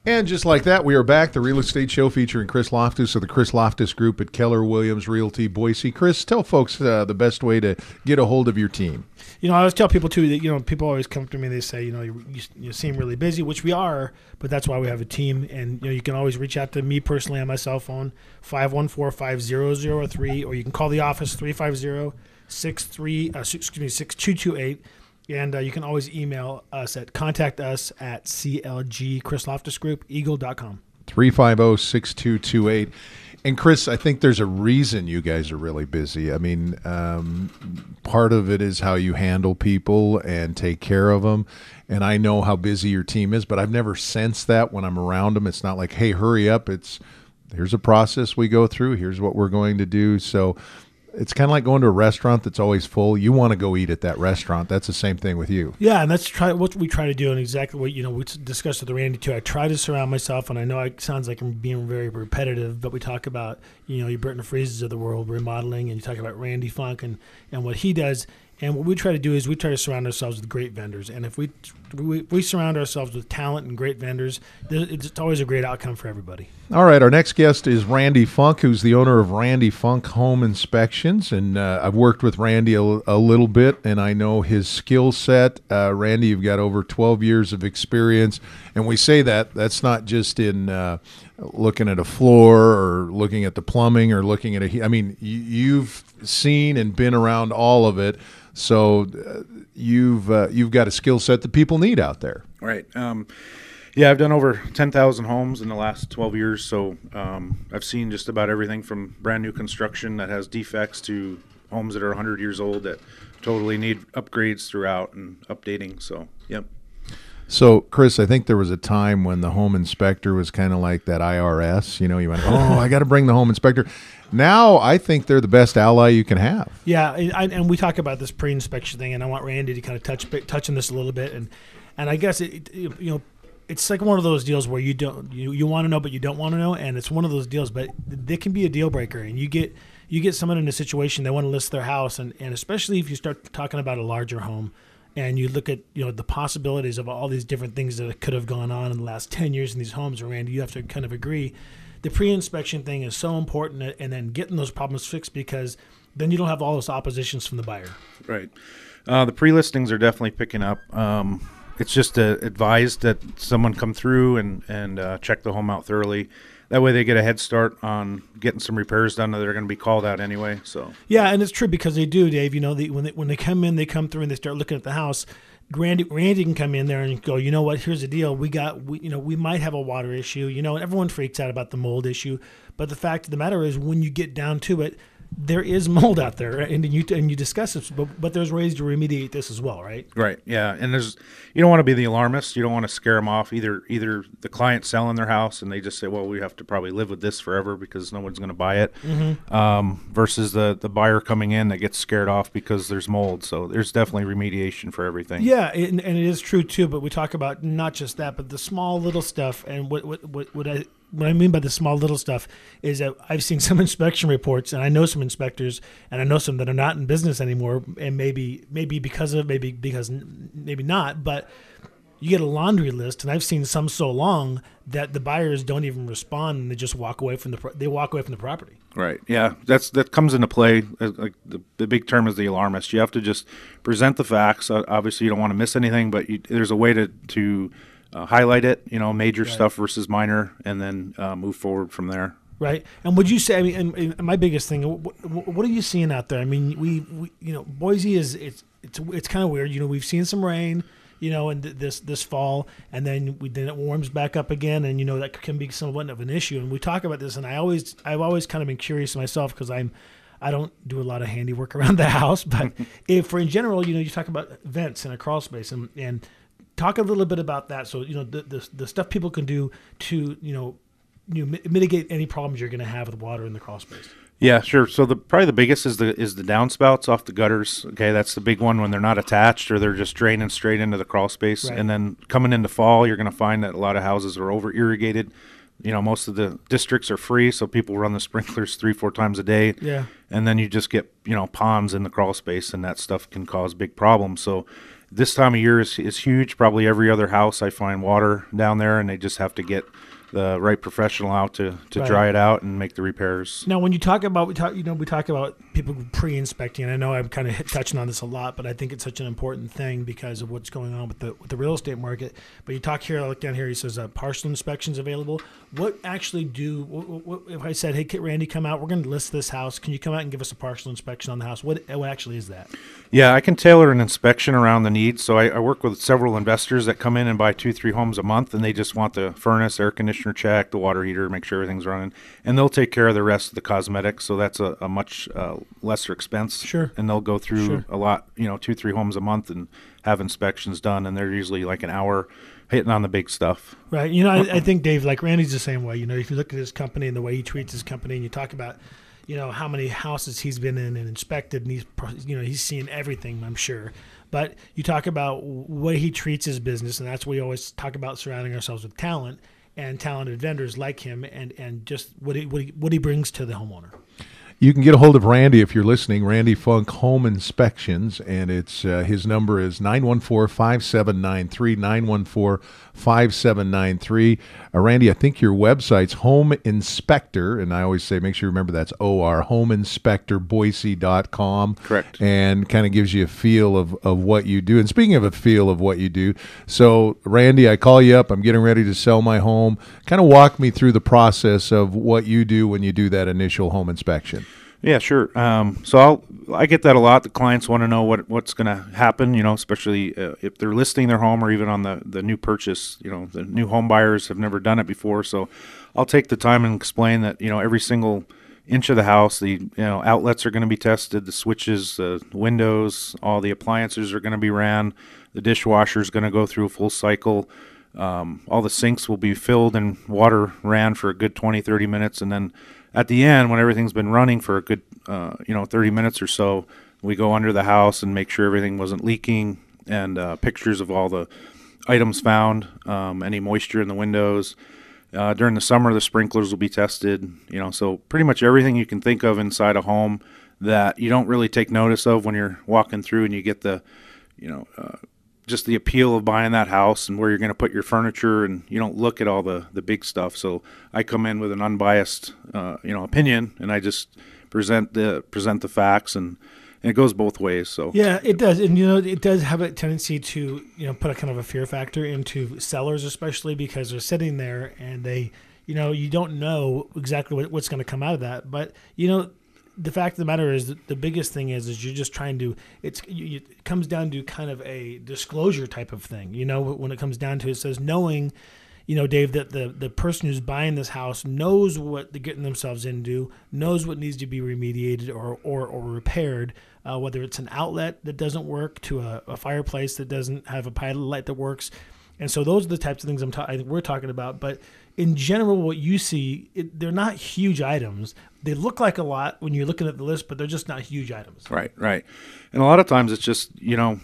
And just like that, we are back. The Real Estate Show featuring Chris Lofthus of the Chris Lofthus Group at Keller Williams Realty, Boise. Chris, tell folks the best way to get a hold of your team. I always tell people, too, that, people always come to me and they say, you seem really busy, which we are, but that's why we have a team. And, you can always reach out to me personally on my cell phone, 514-5003, or you can call the office, 350-6228. And you can always email us at contactus@clgchrisloftusgroup.eagle.com. 350-6228. And Chris, I think there's a reason you guys are really busy. I mean, part of it is how you handle people and take care of them. And I know how busy your team is, but I've never sensed that when I'm around them. It's not like, hey, hurry up. Here's a process we go through. Here's what we're going to do. So it's kind of like going to a restaurant that's always full. You want to go eat at that restaurant. That's the same thing with you. Yeah, and that's what we try to do, and exactly what we discussed with Randy too. I try to surround myself, and I know it sounds like I'm being very repetitive, but we talk about your Burton Freezes of the world, remodeling, and you talk about Randy Funk and what he does. And what we try to do is we try to surround ourselves with great vendors. And if we surround ourselves with talent and great vendors, it's always a great outcome for everybody. All right, our next guest is Randy Funk, who's the owner of Randy Funk Home Inspections. And I've worked with Randy a little bit, and I know his skill set. Randy, you've got over 12 years of experience. And we say that's not just in looking at a floor or looking at the plumbing or looking at you've seen and been around all of it. So you've got a skill set that people need out there. Right. I've done over 10,000 homes in the last 12 years. So I've seen just about everything from brand new construction that has defects to homes that are 100 years old that totally need upgrades throughout and updating. So, yep. So, Chris, I think there was a time when the home inspector was kind of like that IRS. You went, I got to bring the home inspector. Now, I think they're the best ally you can have. Yeah, and we talk about this pre-inspection thing, and I want Randy to kind of touch on this a little bit. And I guess it's like one of those deals where you want to know, but you don't want to know, and it's one of those deals, but they can be a deal breaker. And you get someone in a situation, they want to list their house, and especially if you start talking about a larger home. And you look at the possibilities of all these different things that could have gone on in the last 10 years in these homes, Randy, you have to kind of agree. The pre-inspection thing is so important, and then getting those problems fixed, because then you don't have all those oppositions from the buyer. Right. The pre-listings are definitely picking up. It's just advised that someone come through and check the home out thoroughly. That way they get a head start on getting some repairs done that they're going to be called out anyway. So yeah, and it's true, because they do, Dave. When they come in, they come through and they start looking at the house. Randy can come in there and go, you know what? Here's the deal. We might have a water issue. And everyone freaks out about the mold issue, but the fact of the matter is, when you get down to it, there is mold out there, and you discuss it, but there's ways to remediate this as well, right? Right, yeah, and you don't want to be the alarmist. You don't want to scare them off. Either the client selling their house and they just say, well, we have to probably live with this forever because no one's going to buy it, versus the buyer coming in that gets scared off because there's mold. So there's definitely remediation for everything. Yeah, and it is true too. But we talk about not just that, but the small little stuff. And what I mean by the small little stuff is that I've seen some inspection reports, and I know some inspectors, and I know some that are not in business anymore, and maybe because maybe not, but you get a laundry list, and I've seen some so long that the buyers don't even respond, and they just walk away from the property. Right. Yeah, that comes into play. Like the big term is the alarmist. You have to just present the facts. Obviously, you don't want to miss anything, but there's a way to highlight it, major stuff versus minor, and then move forward from there. Right. And would you say, and my biggest thing, what are you seeing out there? I mean, we Boise it's kind of weird. We've seen some rain, and this fall, and then it warms back up again, and that can be somewhat of an issue. And we talk about this, and I've always kind of been curious myself, because I don't do a lot of handiwork around the house, but in general, you talk about vents in a crawl space, and talk a little bit about that. So the stuff people can do to mitigate any problems you're going to have with water in the crawl space. Yeah, sure. So probably the biggest is the downspouts off the gutters. Okay, that's the big one when they're not attached or they're just draining straight into the crawl space. Right. And then coming into fall, you're going to find that a lot of houses are over irrigated. Most of the districts are free, so people run the sprinklers 3-4 times a day. Yeah. And then you just get ponds in the crawl space, and that stuff can cause big problems. So this time of year is huge. Probably every other house I find water down there, and they just have to get the right professional out to Right. dry it out and make the repairs. Now, when you talk about we talk about people pre-inspecting. I know I'm kind of touching on this a lot, but I think it's such an important thing because of what's going on with the real estate market. But you talk here, I look down here. He says partial inspections available. What actually what, if I said, hey, Randy, come out. We're going to list this house. Can you come out and give us a partial inspection on the house? What actually is that? Yeah, I can tailor an inspection around the needs. So I work with several investors that come in and buy 2-3 homes a month, and they just want the furnace, air conditioner check, the water heater, make sure everything's running, and they'll take care of the rest of the cosmetics. So that's a much lesser expense. Sure. And they'll go through Sure. a lot, 2-3 homes a month and have inspections done, and they're usually like an hour hitting on the big stuff. Right. I think, Dave, like Randy's the same way. If you look at his company and the way he treats his company, and you talk about, how many houses he's been in and inspected, and he's seen everything, I'm sure. But you talk about way he treats his business, and that's what we always talk about, surrounding ourselves with talent and talented vendors like him, and just what he brings to the homeowner. You can get a hold of Randy if you're listening, Randy Funk Home Inspections, and it's his number is 914-5793, 914-5793. Randy, I think your website's Home Inspector, and I always say make sure you remember that's OR, homeinspectorboise.com. Correct. And kind of gives you a feel of what you do. And speaking of a feel of what you do, so Randy, I call you up, I'm getting ready to sell my home. Kind of walk me through the process of what you do when you do that initial home inspection. Yeah, sure. So I get that a lot. The clients want to know what's going to happen, especially if they're listing their home or even on the new purchase. The new home buyers have never done it before. So I'll take the time and explain that, every single inch of the house, the outlets are going to be tested, the switches, the windows, all the appliances are going to be ran, the dishwasher is going to go through a full cycle. All the sinks will be filled and water ran for a good 20-30 minutes, and then at the end, when everything's been running for a good 30 minutes or so, we go under the house and make sure everything wasn't leaking, and pictures of all the items found, any moisture in the windows. During the summer, the sprinklers will be tested, so pretty much everything you can think of inside a home that you don't really take notice of when you're walking through, and you get the just the appeal of buying that house and where you're going to put your furniture, and you don't look at all the big stuff. So I come in with an unbiased opinion, and I just present the facts, and it goes both ways. So yeah, it does. And it does have a tendency to put a kind of a fear factor into sellers, especially because they're sitting there and they you don't know exactly what's going to come out of that. But the fact of the matter is that the biggest thing is you're just trying to, it comes down to kind of a disclosure type of thing. When it comes down to it, says knowing, Dave, that the person who's buying this house knows what they're getting themselves into, knows what needs to be remediated or repaired, whether it's an outlet that doesn't work to a fireplace that doesn't have a pilot light that works. And so those are the types of things I think we're talking about. But in general, what you see, they're not huge items. They look like a lot when you're looking at the list, but they're just not huge items. Right. And a lot of times it's just,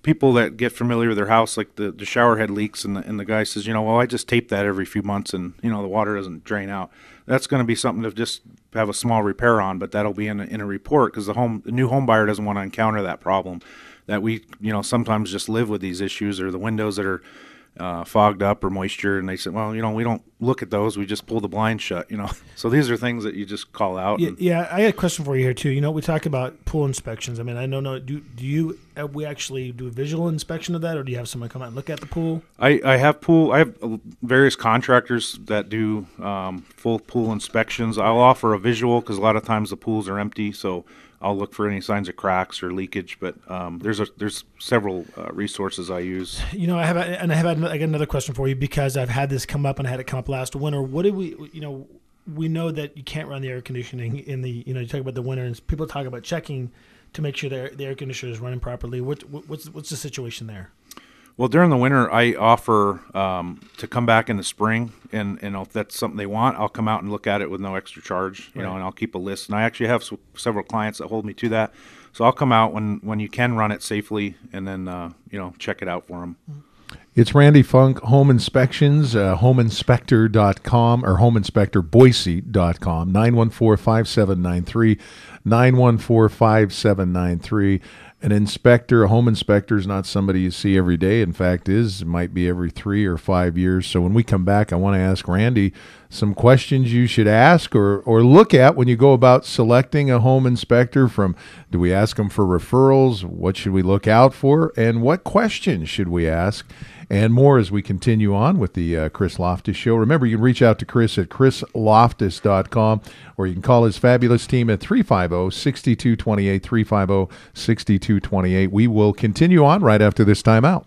people that get familiar with their house, like the shower head leaks, and the guy says, well, I just tape that every few months, and, the water doesn't drain out. That's going to be something to just have a small repair on, but that'll be in a report, because the new home buyer doesn't want to encounter that problem that we, sometimes just live with these issues, or the windows that are fogged up or moisture, and they said, well, we don't look at those, we just pull the blind shut, so these are things that you just call out. Yeah, I got a question for you here too. We talk about pool inspections. I mean, I don't know, do you we actually do a visual inspection of that, or do you have someone come out and look at the pool? I have various contractors that do full pool inspections. I'll offer a visual because a lot of times the pools are empty, so I'll look for any signs of cracks or leakage, but there's several resources I use. I got another question for you, because I've had this come up, and I had it come up last winter. What did we know that you can't run the air conditioning in the, you talk about the winter, and people talk about checking to make sure the air conditioner is running properly. What's the situation there? Well, during the winter, I offer to come back in the spring, and if that's something they want, I'll come out and look at it with no extra charge, right. And I'll keep a list. And I actually have several clients that hold me to that. So I'll come out when you can run it safely, and then check it out for them. It's Randy Funk Home Inspections, homeinspector.com or homeinspectorboise.com, 914-5793, 914-5793. An inspector, a home inspector, is not somebody you see every day. In fact, might be every 3 or 5 years. So when we come back, I want to ask Randy some questions you should ask or look at when you go about selecting a home inspector. From, do we ask them for referrals? What should we look out for? And what questions should we ask? And more as we continue on with the Chris Lofthus Show. Remember, you can reach out to Chris at chrislofthus.com, or you can call his fabulous team at 350-6228, 350-6228. We will continue on right after this timeout.